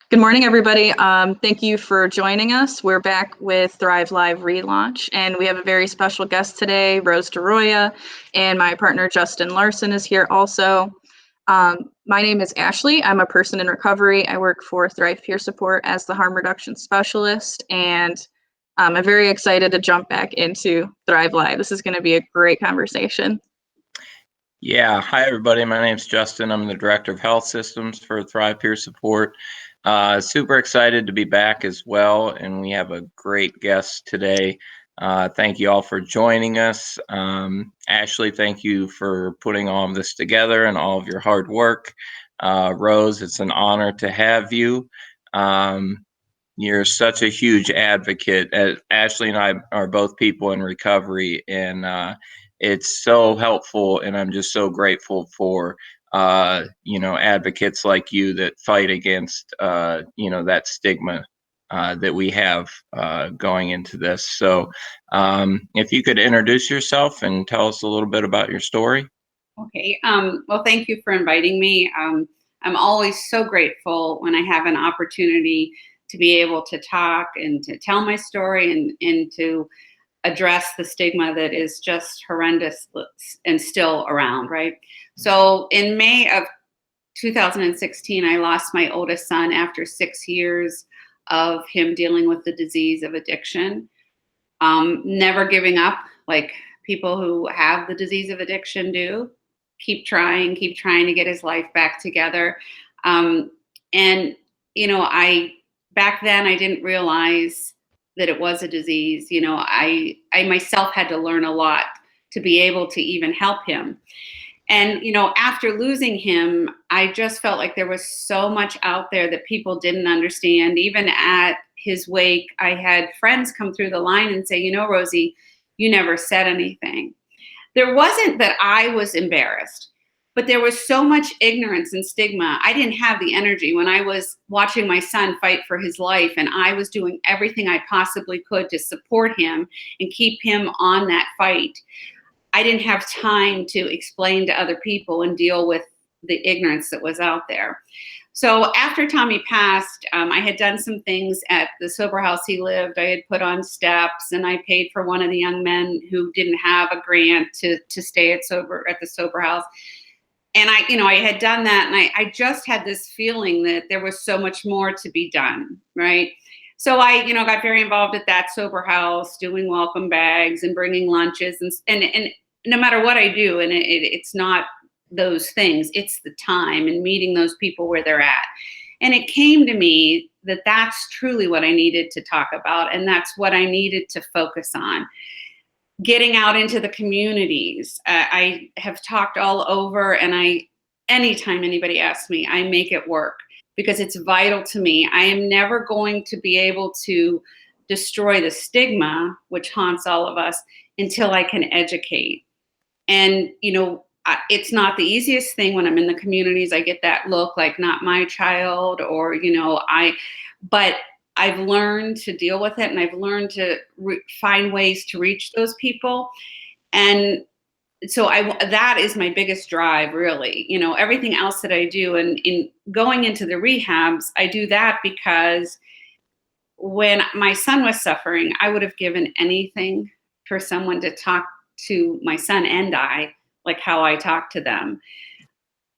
Good morning, everybody. Thank you for joining us. We're back with Thrive Live relaunch, and we have a very special guest today, Rose DeRioa, and my partner Justin Larson is here also. My name is Ashley. I'm a person in recovery. I work for Thrive Peer Support as the harm reduction specialist, and I'm very excited to jump back into Thrive Live. This is going to be a great conversation. Yeah, hi everybody. My name's Justin. I'm the Director of Health Systems for Thrive Peer Support. Super excited to be back as well, and we have a great guest today. Thank you all for joining us. Ashley, thank you for putting all of this together and all of your hard work. Rose, it's an honor to have you. You're such a huge advocate. Ashley and I are both people in recovery, and it's so helpful, and I'm just so grateful for advocates like you that fight against that stigma that we have going into this. So if you could introduce yourself and tell us a little bit about your story. Okay. Well, thank you for inviting me. I'm always so grateful when I have an opportunity to be able to talk and to tell my story and to address the stigma that is just horrendous and still around, right? So in May of 2016, I lost my oldest son after 6 years of him dealing with the disease of addiction. Never giving up like people who have the disease of addiction do. Keep trying to get his life back together. And, back then I didn't realize that it was a disease. I myself had to learn a lot to be able to even help him. And, after losing him, I just felt like there was so much out there that people didn't understand. Even at his wake, I had friends come through the line and say, Rosie, you never said anything. There wasn't that I was embarrassed, but there was so much ignorance and stigma. I didn't have the energy when I was watching my son fight for his life, and I was doing everything I possibly could to support him and keep him on that fight. I didn't have time to explain to other people and deal with the ignorance that was out there. So after Tommy passed, I had done some things at the sober house he lived. I had put on steps, and I paid for one of the young men who didn't have a grant to stay at the sober house. And I had done that, and I just had this feeling that there was so much more to be done, right? So I, got very involved at that sober house, doing welcome bags and bringing lunches, and no matter what I do, and it's not those things, it's the time and meeting those people where they're at. And it came to me that that's truly what I needed to talk about, and that's what I needed to focus on. Getting out into the communities. I have talked all over, and anytime anybody asks me, I make it work because it's vital to me. I am never going to be able to destroy the stigma, which haunts all of us, until I can educate. And, it's not the easiest thing when I'm in the communities. I get that look like not my child, or, but I've learned to deal with it, and I've learned to find ways to reach those people. And so that is my biggest drive, really. Everything else that I do, and in going into the rehabs, I do that because when my son was suffering, I would have given anything for someone to talk to my son and I, like how I talk to them.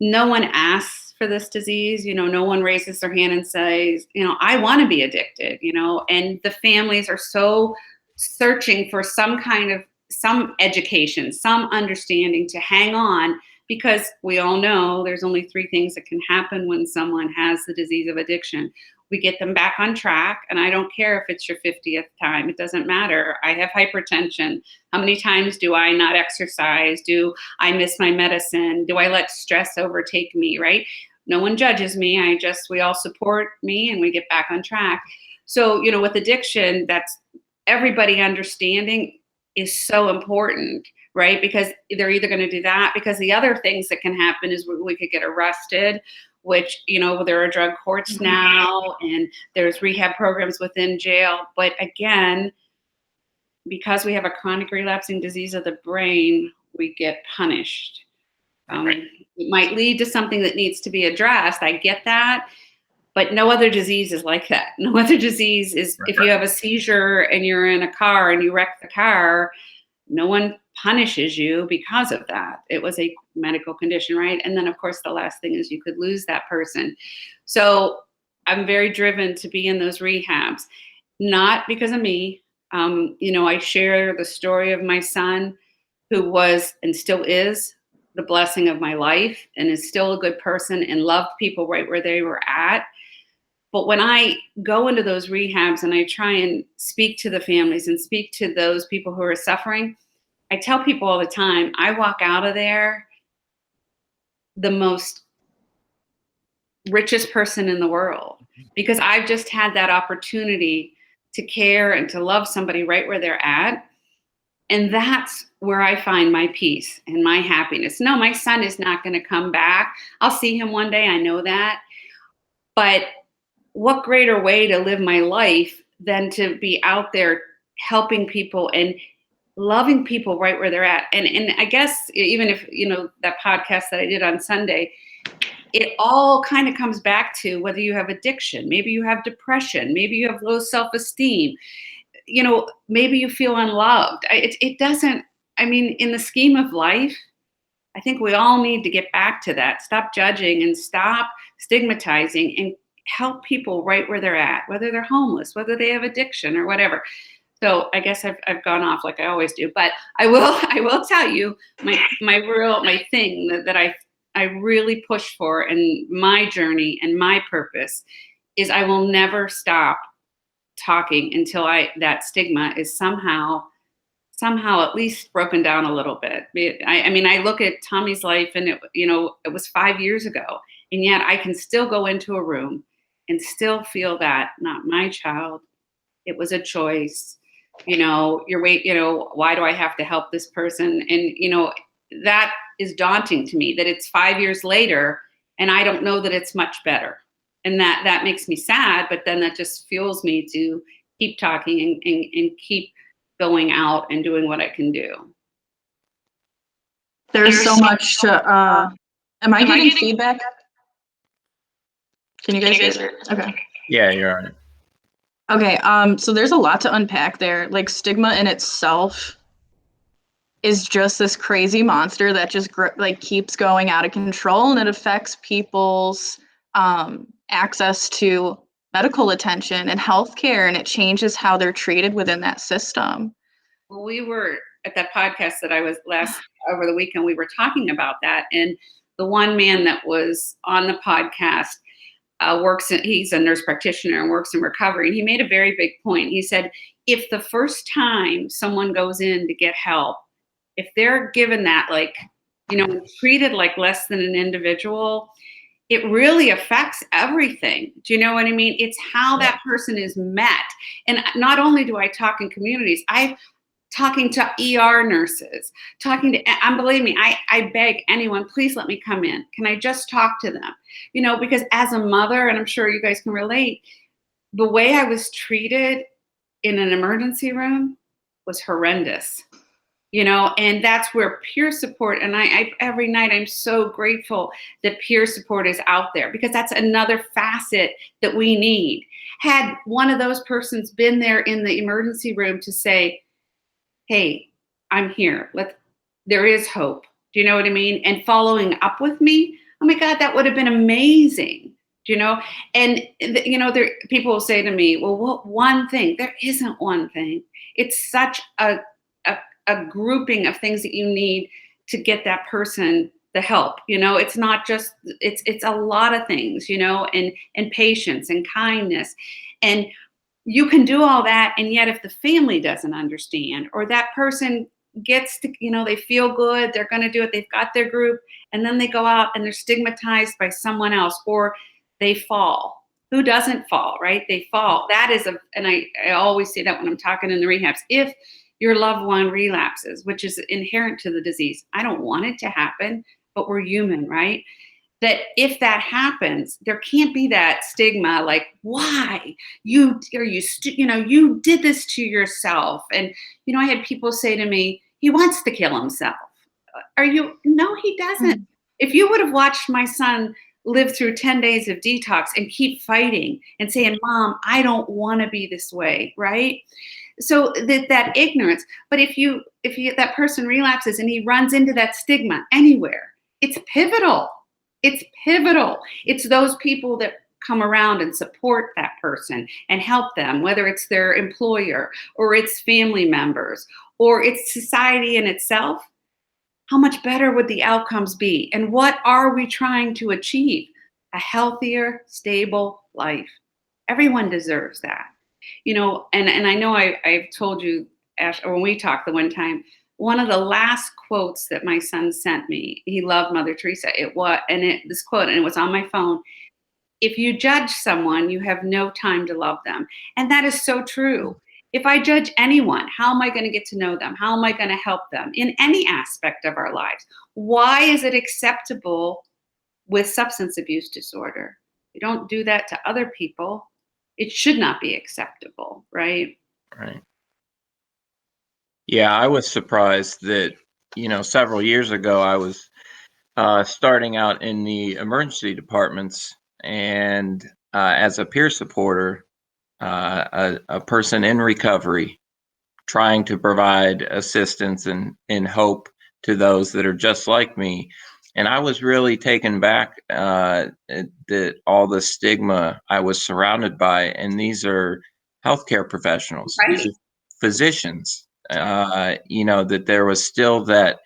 No one asks for this disease. No one raises their hand and says, I want to be addicted, and the families are so searching for some education, some understanding to hang on, because we all know there's only 3 things that can happen when someone has the disease of addiction. We get them back on track, and I don't care if it's your 50th time. It doesn't matter. I have hypertension. How many times do I not exercise? Do I miss my medicine? Do I let stress overtake me, right? No one judges me. We all support me, and we get back on track. So, with addiction, that's everybody understanding is so important, right? Because they're either going to do that, because the other things that can happen is we could get arrested, which, there are drug courts now, and there's rehab programs within jail. But again, because we have a chronic relapsing disease of the brain, we get punished. It might lead to something that needs to be addressed. I get that. But no other disease is like that. No other disease is, if you have a seizure and you're in a car and you wreck the car, no one punishes you because of that. It was a medical condition, right? And then, of course, the last thing is you could lose that person. So I'm very driven to be in those rehabs, not because of me. I share the story of my son, who was and still is the blessing of my life and is still a good person and loved people right where they were at. But when I go into those rehabs and I try and speak to the families and speak to those people who are suffering, I tell people all the time, I walk out of there the most richest person in the world, because I've just had that opportunity to care and to love somebody right where they're at. And that's where I find my peace and my happiness. No, my son is not going to come back. I'll see him one day. I know that. But what greater way to live my life than to be out there helping people and loving people right where they're at. And I guess even if, that podcast that I did on Sunday, it all kind of comes back to whether you have addiction, maybe you have depression, maybe you have low self-esteem, maybe you feel unloved. It doesn't, in the scheme of life, I think we all need to get back to that. Stop judging and stop stigmatizing and help people right where they're at, whether they're homeless, whether they have addiction or whatever. So I guess I've gone off like I always do, but I will tell you my thing that I really push for in my journey and my purpose is I will never stop talking until that stigma is somehow at least broken down a little bit. I look at Tommy's life and it was 5 years ago, and yet I can still go into a room and still feel that not my child. It was a choice. Why do I have to help this person? And, that is daunting to me that it's 5 years later and I don't know that it's much better. And that makes me sad, but then that just fuels me to keep talking and keep going out and doing what I can do. There's so much to, am I getting feedback? Can you guys hear it? Okay. Yeah, you're on it. Okay, so there's a lot to unpack there. Like, stigma in itself is just this crazy monster that just keeps going out of control, and it affects people's access to medical attention and healthcare, and it changes how they're treated within that system. Well, we were at that podcast that I was over the weekend, we were talking about that, and the one man that was on the podcast he's a nurse practitioner and works in recovery. And he made a very big point. He said, if the first time someone goes in to get help, if they're given that, treated like less than an individual, it really affects everything. Do you know what I mean? It's how that person is met. And not only do I talk in communities, I'm talking to ER nurses, believe me, I beg anyone, please let me come in. Can I just talk to them? Because as a mother, and I'm sure you guys can relate, the way I was treated in an emergency room was horrendous. And that's where peer support, and I every night I'm so grateful that peer support is out there, because that's another facet that we need. Had one of those persons been there in the emergency room to say, hey, I'm here. There is hope. Do you know what I mean? And following up with me, oh my God, that would have been amazing. Do you know? And people will say to me, well, what one thing? There isn't one thing. It's such a grouping of things that you need to get that person the help. It's not just, it's a lot of things, and patience and kindness. And you can do all that, and yet if the family doesn't understand, or that person gets to, they feel good, they're going to do it, they've got their group, and then they go out and they're stigmatized by someone else, or they fall. Who doesn't fall, right? They fall. That is and I always say that when I'm talking in the rehabs. If your loved one relapses, which is inherent to the disease, I don't want it to happen, but we're human, right? That if that happens, there can't be that stigma, like, why you did this to yourself. And, I had people say to me, he wants to kill himself. No, he doesn't. If you would have watched my son live through 10 days of detox and keep fighting and saying, Mom, I don't want to be this way, right? So that ignorance. But if that person relapses and he runs into that stigma anywhere, it's pivotal. It's pivotal. It's those people that come around and support that person and help them, whether it's their employer or it's family members or it's society in itself. How much better would the outcomes be? And what are we trying to achieve? A healthier, stable life. Everyone deserves that. And I know I've told you, Ash, or when we talked the one time, one of the last quotes that my son sent me, he loved Mother Teresa. This quote, and it was on my phone. If you judge someone, you have no time to love them. And that is so true. If I judge anyone, how am I going to get to know them? How am I going to help them in any aspect of our lives? Why is it acceptable with substance abuse disorder? You don't do that to other people. It should not be acceptable, right? Right. Yeah, I was surprised that, several years ago, I was starting out in the emergency departments, and as a peer supporter, a person in recovery, trying to provide assistance and hope to those that are just like me. And I was really taken back that all the stigma I was surrounded by, and these are healthcare professionals, these Right. are physicians, that there was still that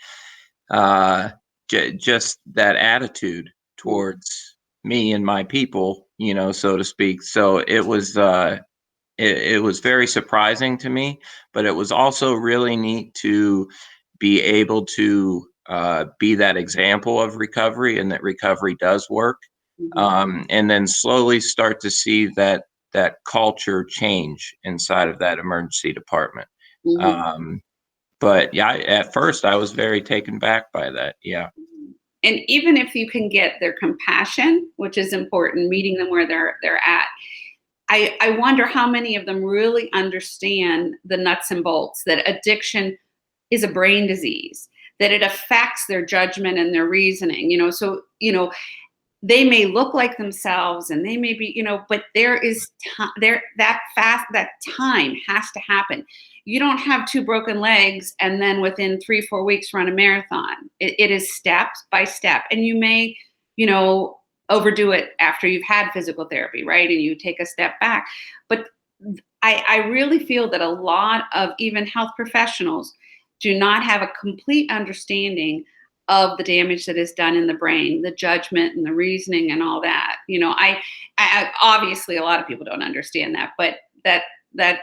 just that attitude towards me and my people, so to speak. So it was very surprising to me, but it was also really neat to be able to be that example of recovery, and that recovery does work, and then slowly start to see that culture change inside of that emergency department. Mm-hmm. But yeah, at first I was very taken back by that. Yeah. And even if you can get their compassion, which is important, meeting them where they're at, I wonder how many of them really understand the nuts and bolts, that addiction is a brain disease, that it affects their judgment and their reasoning. So they may look like themselves and they may be, but there is that time has to happen. You don't have two broken legs and then within 3-4 weeks run a marathon. It is step by step. And you may, overdo it after you've had physical therapy, right? And you take a step back. But I really feel that a lot of even health professionals do not have a complete understanding of the damage that is done in the brain, the judgment and the reasoning and all that. I obviously a lot of people don't understand that, but that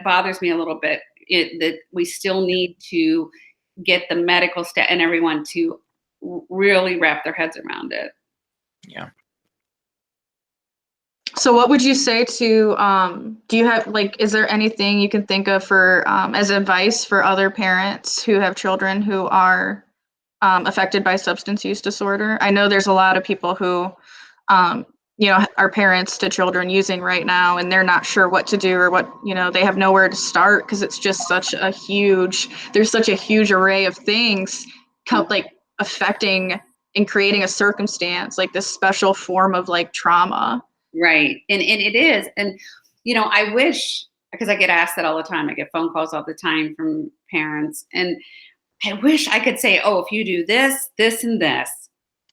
bothers me a little bit. That we still need to get the medical staff and everyone to really wrap their heads around it. Yeah. So what would you say to, do you have, is there anything you can think of for, as advice for other parents who have children who are affected by substance use disorder? I know there's a lot of people who, are parents to children using right now, and they're not sure what to do or what, they have nowhere to start because it's just there's such a huge array of things affecting and creating a circumstance, like this special form of trauma. Right. And it is. And, I wish, because I get asked that all the time, I get phone calls all the time from parents, and I wish I could say, oh, if you do this, this, and this,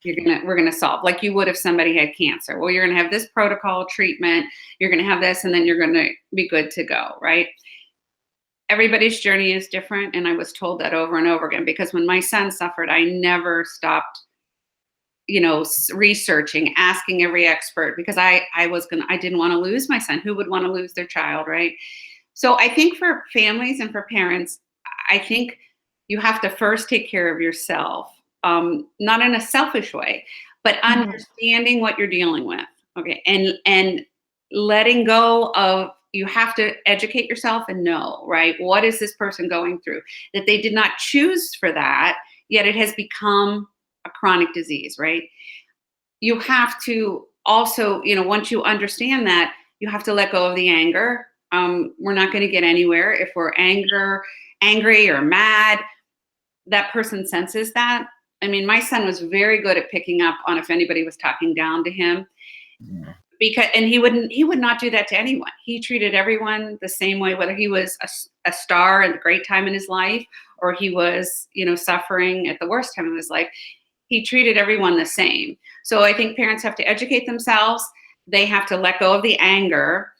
we're gonna solve, like you would if somebody had cancer. Well, you're gonna have this protocol treatment, you're gonna have this, and then you're gonna be good to go, right? Everybody's journey is different, and I was told that over and over again, because when my son suffered, I never stopped researching, asking every expert, because I didn't want to lose my son. Who would want to lose their child, right? So I think for families and for parents, I think you have to first take care of yourself, not in a selfish way, but understanding what you're dealing with. Okay. And letting go of, you have to educate yourself and know, right? What is this person going through? That they did not choose for that, yet it has become a chronic disease, right? You have to also, once you understand that, you have to let go of the anger. We're not going to get anywhere if we're angry or mad. That person senses that. I mean, my son was very good at picking up on if anybody was talking down to him, and he would not do that to anyone. He treated everyone the same way, whether he was a star at a great time in his life, or he was, suffering at the worst time of his life. He treated everyone the same. So I think parents have to educate themselves. They have to let go of the anger.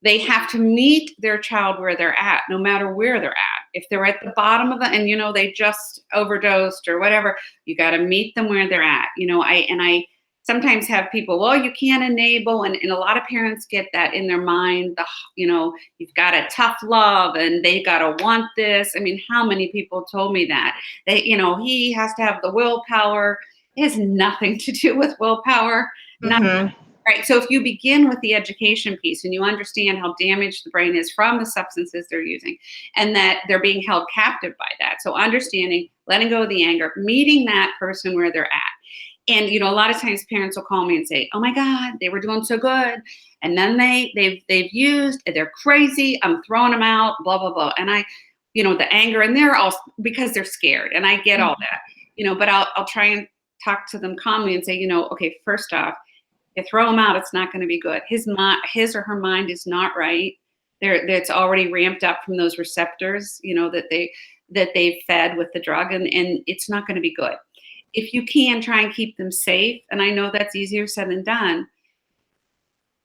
They have to meet their child where they're at, no matter where they're at. If they're at the bottom of and they just overdosed or whatever, you got to meet them where they're at. I sometimes have people, well, you can't enable, and a lot of parents get that in their mind. You've got to tough love, and they got to want this. I mean, how many people told me that? He has to have the willpower. It has nothing to do with willpower. Nothing. Right. So if you begin with the education piece and you understand how damaged the brain is from the substances they're using, and that they're being held captive by that. So understanding, letting go of the anger, meeting that person where they're at. And, a lot of times parents will call me and say, oh my God, they were doing so good. And then they've used, they're crazy. I'm throwing them out, blah, blah, blah. And the anger, and they're all because they're scared. And I get all that, but I'll try and talk to them calmly and say, okay, first off, you throw him out, it's not going to be good. His or her mind is not right. It's already ramped up from those receptors, that they've fed with the drug, and it's not going to be good. If you can, try and keep them safe, and I know that's easier said than done.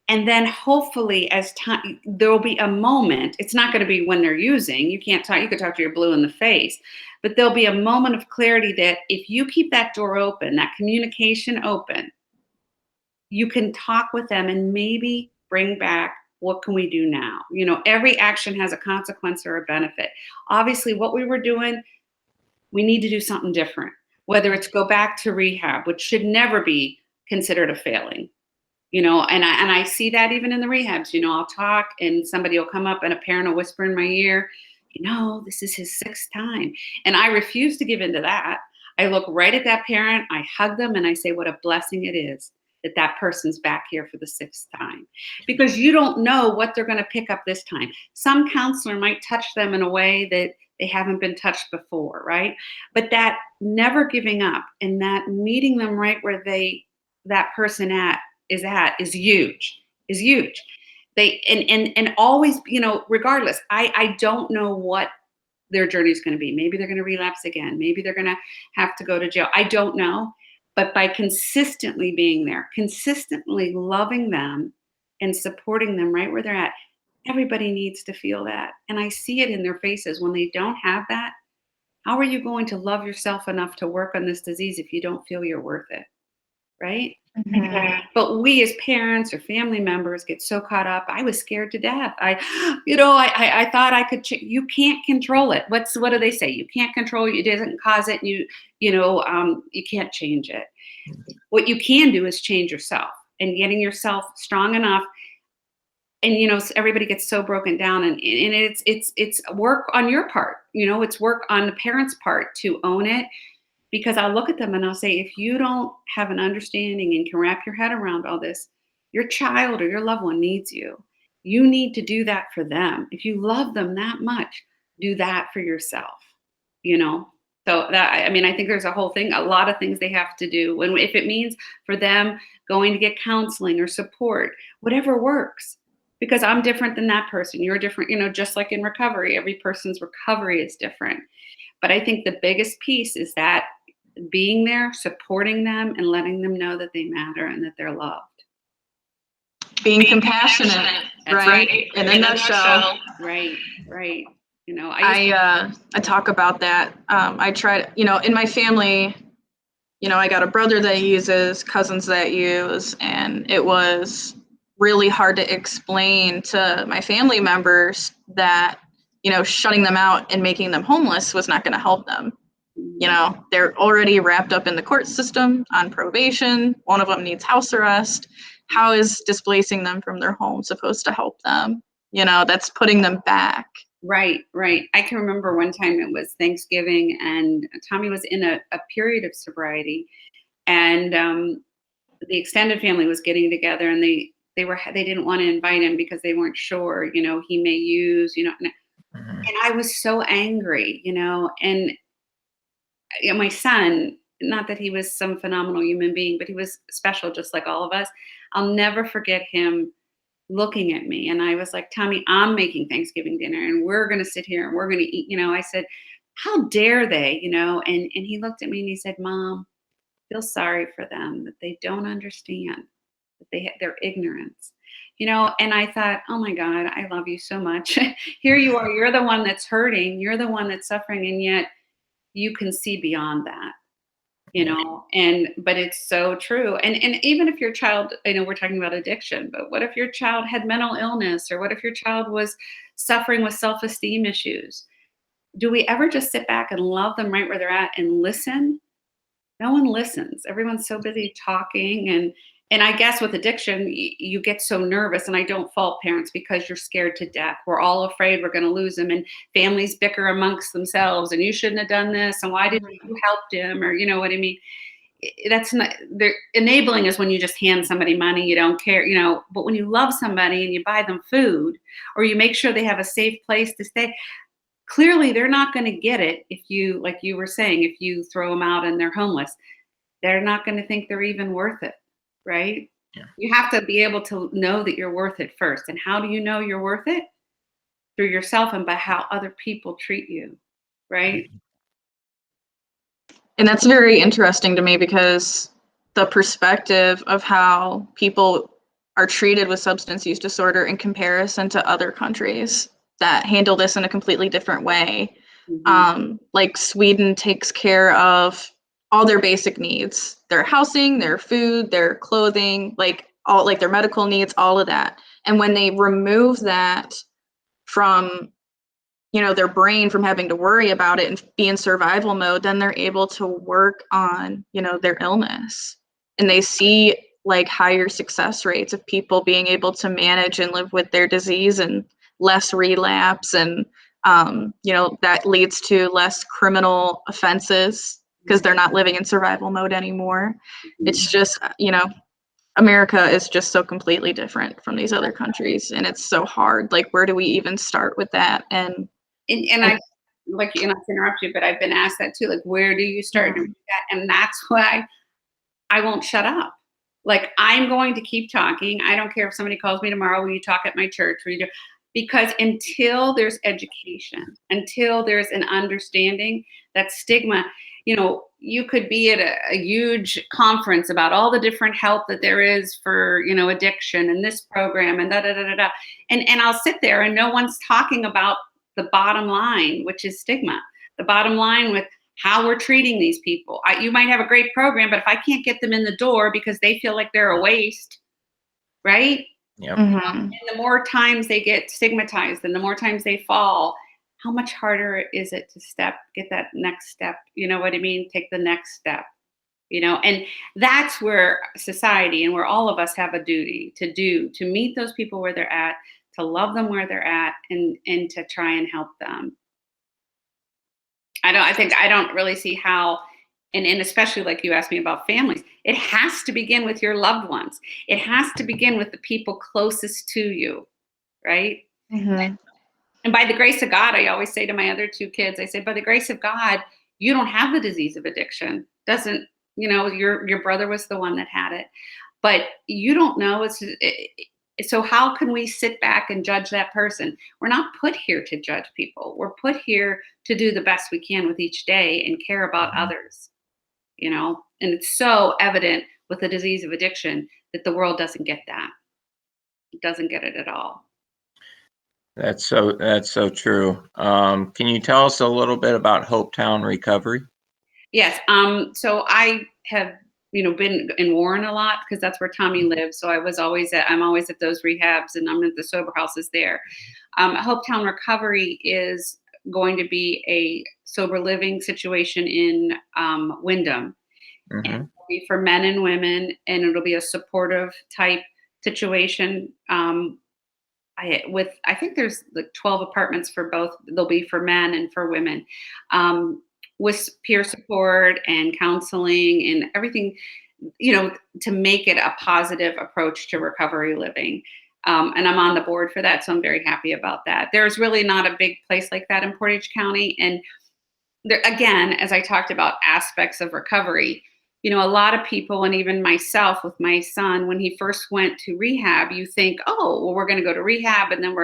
And then hopefully, as time, there will be a moment. It's not going to be when they're using. You can't talk. You could talk to your blue in the face, but there'll be a moment of clarity that if you keep that door open, that communication open, you can talk with them and maybe bring back, what can we do now? Every action has a consequence or a benefit. Obviously, what we were doing, we need to do something different. Whether it's go back to rehab, which should never be considered a failing. And I see that even in the rehabs. I'll talk and somebody will come up and a parent will whisper in my ear, this is his 6th time. And I refuse to give into that. I look right at that parent, I hug them, and I say, what a blessing it is that person's back here for the 6th time. Because you don't know what they're going to pick up this time. Some counselor might touch them in a way that they haven't been touched before, right? But that never giving up and that meeting them right where that person is huge, They and always, regardless, I don't know what their journey is going to be. Maybe they're going to relapse again. Maybe they're going to have to go to jail. I don't know. But by consistently being there, consistently loving them and supporting them right where they're at, everybody needs to feel that. And I see it in their faces when they don't have that. How are you going to love yourself enough to work on this disease if you don't feel you're worth it? Right? Mm-hmm. But we as parents or family members get so caught up. I was scared to death. I thought I could. You can't control it. What do they say? You can't control it. It doesn't cause it. And you can't change it. What you can do is change yourself and getting yourself strong enough. And everybody gets so broken down, and it's work on your part. It's work on the parents' part to own it. Because I'll look at them and I'll say, if you don't have an understanding and can wrap your head around all this, your child or your loved one needs you. You need to do that for them. If you love them that much, do that for yourself, So I think there's a whole thing, a lot of things they have to do. And if it means for them going to get counseling or support, whatever works. Because I'm different than that person. You're different, just like in recovery, every person's recovery is different. But I think the biggest piece is that being there, supporting them, and letting them know that they matter and that they're loved. Being compassionate, right? In a nutshell. Right. I talk about that. I try to, in my family, I got a brother that uses, cousins that use, and it was really hard to explain to my family members that, shutting them out and making them homeless was not going to help them. They're already wrapped up in the court system on probation. One of them needs house arrest. How is displacing them from their home supposed to help them? That's putting them back. Right. I can remember one time it was Thanksgiving and Tommy was in a period of sobriety, and the extended family was getting together, and they didn't want to invite him because they weren't sure, he may use, and I was so angry, and my son, not that he was some phenomenal human being, but he was special just like all of us. I'll never forget him looking at me, and I was like, Tommy, I'm making Thanksgiving dinner and we're going to sit here and we're going to eat. I said, how dare they, and he looked at me and he said, Mom, feel sorry for them, that they don't understand, that their ignorance, and I thought, oh my God, I love you so much. Here you are, you're the one that's hurting, you're the one that's suffering, and yet you can see beyond that, but it's so true. And even if your child, I know we're talking about addiction, but what if your child had mental illness, or what if your child was suffering with self-esteem issues? Do we ever just sit back and love them right where they're at and listen? No one listens. Everyone's so busy talking, and I guess with addiction, you get so nervous, and I don't fault parents, because you're scared to death. We're all afraid we're going to lose them, and families bicker amongst themselves, and you shouldn't have done this, and why didn't you help him, or you know what I mean? That's not, they're enabling is when you just hand somebody money, you don't care, but when you love somebody and you buy them food, or you make sure they have a safe place to stay, clearly they're not going to get it if you, like you were saying, if you throw them out and they're homeless. They're not going to think they're even worth it, right? Yeah. You have to be able to know that you're worth it first. And how do you know you're worth it? Through yourself and by how other people treat you, right? And that's very interesting to me, because the perspective of how people are treated with substance use disorder in comparison to other countries that handle this in a completely different way. Like Sweden takes care of all their basic needs, their housing, their food, their clothing, like all, like their medical needs, all of that. And when they remove that from their brain, from having to worry about it and be in survival mode, then they're able to work on their illness, and they see like higher success rates of people being able to manage and live with their disease, and less relapse, and that leads to less criminal offenses, because they're not living in survival mode anymore. It's just America is just so completely different from these other countries, and it's so hard. Like, where do we even start with that? And I, like, not to interrupt you, but I've been asked that too. Like, where do you start doing that? And that's why I won't shut up. Like, I'm going to keep talking. I don't care if somebody calls me tomorrow, will you talk at my church? Will you do? Because until there's education, until there's an understanding that stigma, you could be at a huge conference about all the different help that there is for, addiction and this program and da da da da da. And I'll sit there and no one's talking about the bottom line, which is stigma. The bottom line with how we're treating these people. You might have a great program, but if I can't get them in the door because they feel like they're a waste, right? Yep. And the more times they get stigmatized and the more times they fall, how much harder is it to get that next step? You know what I mean? Take the next step, and that's where society and where all of us have a duty to meet those people where they're at, to love them where they're at, and to try and help them. I don't really see how, and especially like you asked me about families, it has to begin with your loved ones. It has to begin with the people closest to you, right? And by the grace of God, I always say to my other two kids, I say, by the grace of God, you don't have the disease of addiction. Doesn't, your brother was the one that had it, but you don't know. So how can we sit back and judge that person? We're not put here to judge people. We're put here to do the best we can with each day and care about others, and it's so evident with the disease of addiction that the world doesn't get that. It doesn't get it at all. That's so true. Can you tell us a little bit about Hopetown Recovery? Yes. So I have, been in Warren a lot because that's where Tommy lives. So I'm always at those rehabs, and I'm at the sober houses there. Hopetown Recovery is going to be a sober living situation in Wyndham. And it'll be for men and women, and it'll be a supportive type situation. I think there's like 12 apartments for both. They'll be for men and for women, with peer support and counseling and everything, to make it a positive approach to recovery living. And I'm on the board for that, so I'm very happy about that. There's really not a big place like that in Portage County, and there, again, as I talked about aspects of recovery, a lot of people, and even myself with my son, when he first went to rehab, you think, oh, well, we're going to go to rehab, and then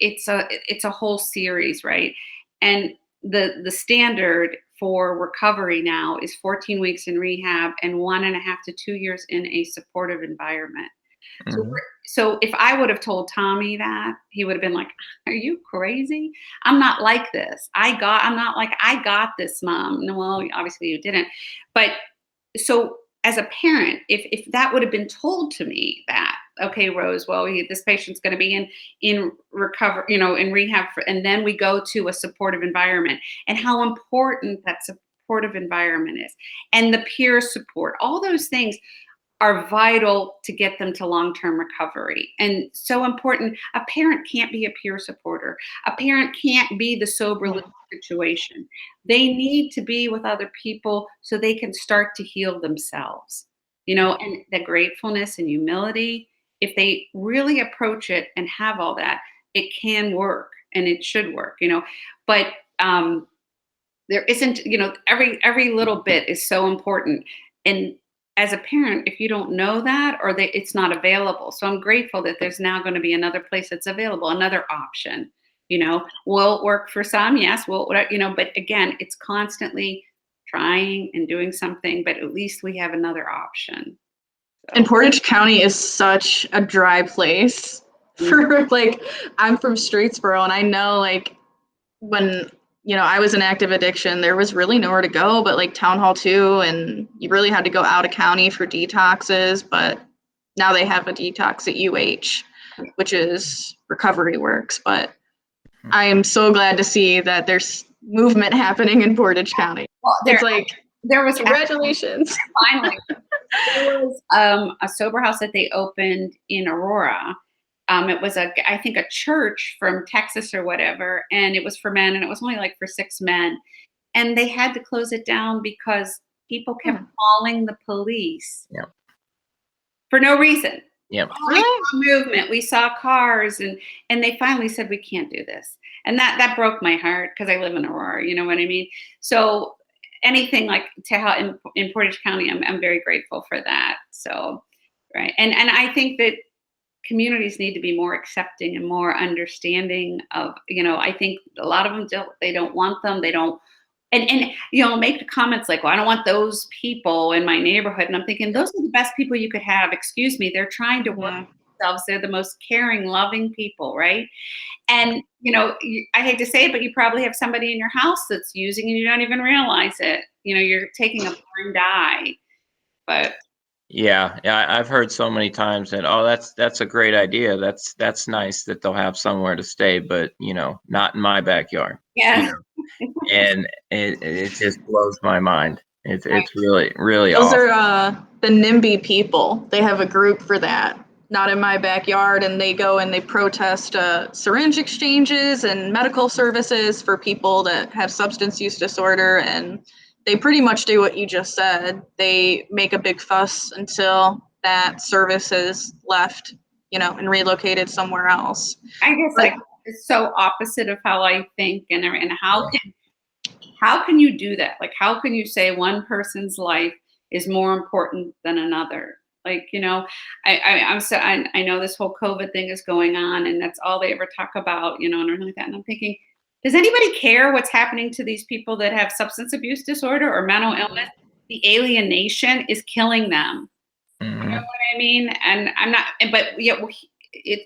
it's a whole series, right? And the standard for recovery now is 14 weeks in rehab and 1.5 to 2 years in a supportive environment. So, Mhm. so if I would have told Tommy that, he would have been like, "Are you crazy? I'm not like this. I'm not like I got this, Mom." No, well, obviously you didn't. But so as a parent, if that would have been told to me that, okay, Rose, well, this patient's going to be in recover, in rehab, and then we go to a supportive environment, and how important that supportive environment is, and the peer support, all those things are vital to get them to long-term recovery, and so important. A parent can't be a peer supporter. A parent can't be the sober living situation. They need to be with other people so they can start to heal themselves. And the gratefulness and humility, if they really approach it and have all that, it can work and it should work. But there isn't, every little bit is so important. And as a parent, if you don't know that, or it's not available. So I'm grateful that there's now going to be another place that's available, another option. Will it work for some? Yes. Well, but again, it's constantly trying and doing something, but at least we have another option. And So, Portage County is such a dry place for like, I'm from Streetsboro, and I know like when I was in active addiction, there was really nowhere to go but like Town Hall 2, and you really had to go out of county for detoxes. But now they have a detox at UH, which is Recovery Works. But I am so glad to see that there's movement happening in Portage County. well, It's like, there was congratulations. finally there was a sober house that they opened in Aurora. It was I think a church from Texas or whatever, and it was for men, and it was only like for 6 men, and they had to close it down because people kept calling the police Yep. for no reason. Yep. Oh, we saw movement, we saw cars, and they finally said, we can't do this, and that broke my heart because I live in Aurora. You know what I mean? So anything like to help in Portage County, I'm very grateful for that. So, right, and I think that communities need to be more accepting and more understanding of, I think a lot of them don't want them. They don't, and make comments like, well, I don't want those people in my neighborhood. And I'm thinking, those are the best people you could have. Excuse me. They're trying to work themselves. They're the most caring, loving people. Right. And, I hate to say it, but you probably have somebody in your house that's using and you don't even realize it. You're taking a blind eye, but Yeah, I've heard so many times that, oh, that's a great idea. That's nice that they'll have somewhere to stay, but not in my backyard. yeah. And it just blows my mind. It's really, really Those awful. are the NIMBY people. They have a group for that. Not in my backyard, and they go and they protest syringe exchanges and medical services for people that have substance use disorder, and they pretty much do what you just said. They make a big fuss until that service is left, and relocated somewhere else. I guess But it's so opposite of how I think, and how can you do that? Like, how can you say one person's life is more important than another? Like, I know this whole COVID thing is going on, and that's all they ever talk about, and everything like that. And I'm thinking, does anybody care what's happening to these people that have substance abuse disorder or mental illness? The alienation is killing them. You know Mhm. what I mean? And I'm not, but yet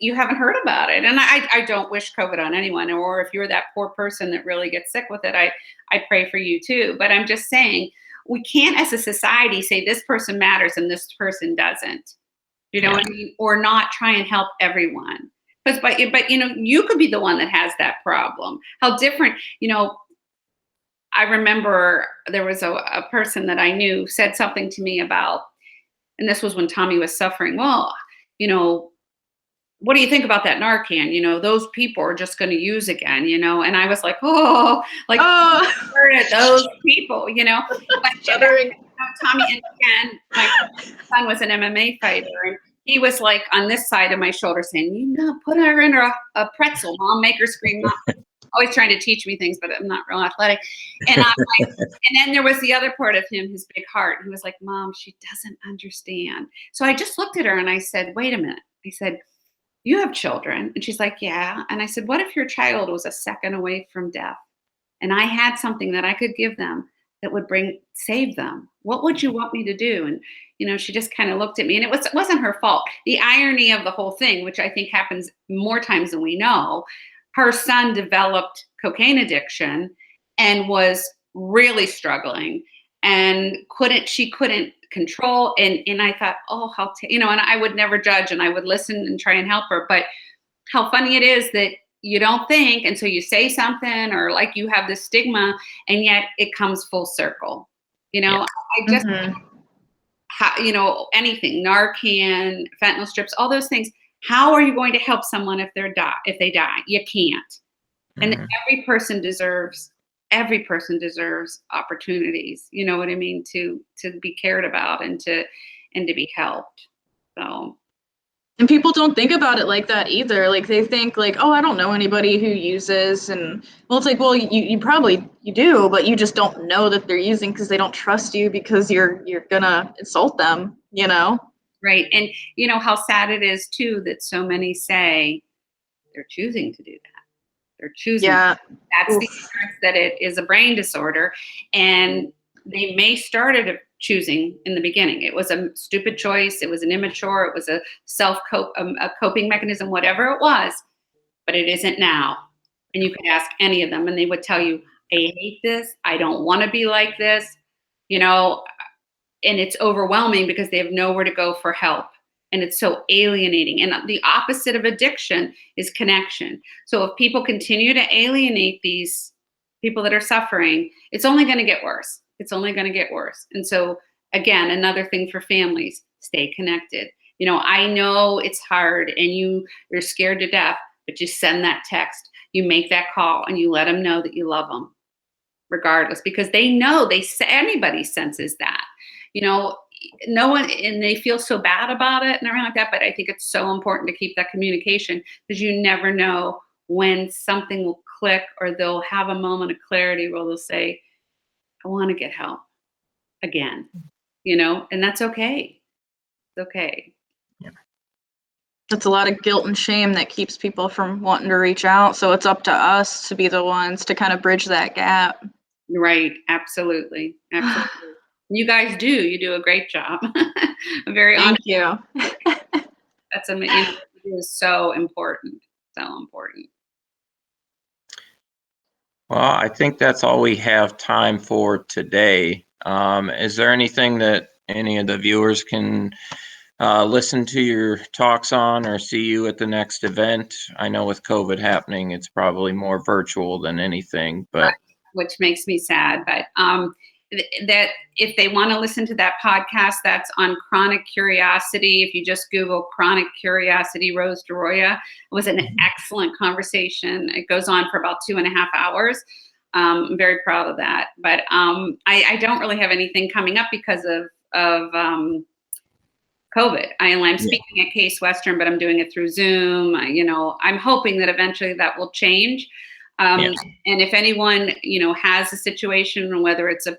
you haven't heard about it. And I don't wish COVID on anyone, or if you're that poor person that really gets sick with it, I pray for you too. But I'm just saying, we can't as a society say this person matters and this person doesn't. You know Yeah. what I mean? Or not try and help everyone. But you could be the one that has that problem. How different, I remember there was a person that I knew said something to me about, and this was when Tommy was suffering. Well, what do you think about that Narcan? Those people are just going to use again, and I was like, oh, like, those people, but shuddering. Tommy, and again, my son was an MMA fighter, and he was like on this side of my shoulder saying, put her in a pretzel, Mom, make her scream. Mom. always trying to teach me things, but I'm not real athletic. And I'm like, and then there was the other part of him, his big heart. He was like, Mom, she doesn't understand. So I just looked at her and I said, wait a minute. I said, you have children. And she's like, yeah. And I said, what if your child was a second away from death and I had something that I could give them that would save them? What would you want me to do? And, she just kind of looked at me, and it wasn't her fault. The irony of the whole thing, which I think happens more times than we know, her son developed cocaine addiction and was really struggling and she couldn't control. And I thought, oh, and I would never judge, and I would listen and try and help her. But how funny it is that you don't think, and so you say something, or like you have this stigma, and yet it comes full circle. Yeah. I just, anything, Narcan, fentanyl strips, all those things. How are you going to help someone if they die? You can't. And every person deserves opportunities. You know what I mean? To be cared about and to be helped. So. And people don't think about it like that either. Like they think like, oh, I don't know anybody who uses, and well, it's like, well, you probably do, but you just don't know that they're using because they don't trust you because you're gonna insult them, Right. And how sad it is too that so many say they're choosing to do that. They're choosing. Yeah. That's the difference, that it is a brain disorder, and they may started choosing in the beginning. It was a stupid choice. It was an immature. It was a a coping mechanism, whatever it was, but it isn't now. And you could ask any of them, and they would tell you, "I hate this. I don't want to be like this," and it's overwhelming because they have nowhere to go for help. And it's so alienating. And the opposite of addiction is connection. So if people continue to alienate these people that are suffering, it's only going to get worse. It's only going to get worse. And so, again, another thing for families, stay connected. I know it's hard and you're scared to death, but you send that text, you make that call, and you let them know that you love them regardless, because they know anybody senses that. No one, and they feel so bad about it and everything like that. But I think it's so important to keep that communication, because you never know when something will click, or they'll have a moment of clarity where they'll say, I want to get help again, and that's okay. It's okay. Yeah. That's a lot of guilt and shame that keeps people from wanting to reach out. So it's up to us to be the ones to kind of bridge that gap. Right. Absolutely. Absolutely. You guys you do a great job. I'm very Thank honored. you. That's amazing. It is so important. So important. Well, I think that's all we have time for today. Is there anything that any of the viewers can listen to your talks on, or see you at the next event? I know with COVID happening, it's probably more virtual than anything, but. Which makes me sad, but that if they want to listen to that podcast, that's on Chronic Curiosity. If you just Google Chronic Curiosity Rose DeRioa, it was an excellent conversation. It goes on for about 2.5 hours. I'm very proud of that. But I don't really have anything coming up because of COVID. I'm speaking at Case Western, but I'm doing it through Zoom. I'm hoping that eventually that will change. And if anyone, has a situation, whether it's a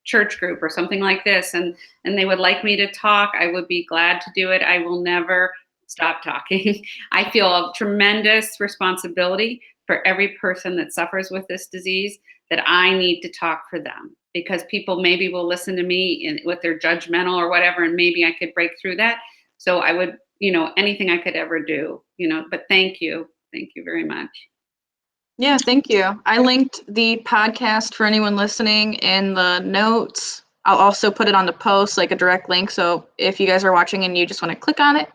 church group or something like this, and they would like me to talk, I would be glad to do it. I will never stop talking. I feel a tremendous responsibility for every person that suffers with this disease, that I need to talk for them, because people maybe will listen to me with their judgmental or whatever, and maybe I could break through that. So I would, anything I could ever do, but thank you. Thank you very much. Yeah, thank you. I linked the podcast for anyone listening in the notes. I'll also put it on the post, like a direct link. So if you guys are watching and you just want to click on it,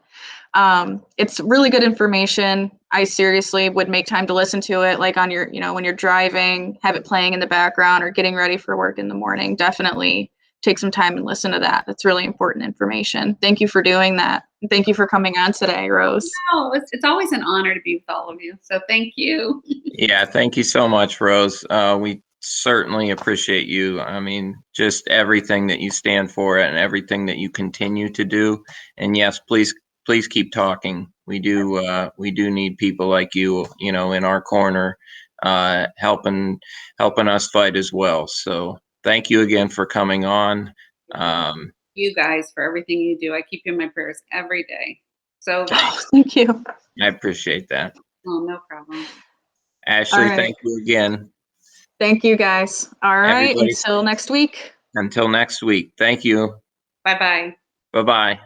it's really good information. I seriously would make time to listen to it, like on your, when you're driving, have it playing in the background, or getting ready for work in the morning. Definitely take some time and listen to that. That's really important information. Thank you for doing that. Thank you for coming on today, Rose. No, it's always an honor to be with all of you. So thank you. Yeah, thank you so much, Rose. We certainly appreciate you. I mean, just everything that you stand for and everything that you continue to do. And yes, please keep talking. We do need people like you, in our corner, helping us fight as well. So thank you again for coming on. You guys for everything you do. I keep you in my prayers every day. So Oh, thank you. I appreciate that. oh, no problem. Ashley, All right. thank you again. Thank you, guys. All right. Everybody, Until next week. until next week. Thank you. Bye-bye. Bye-bye.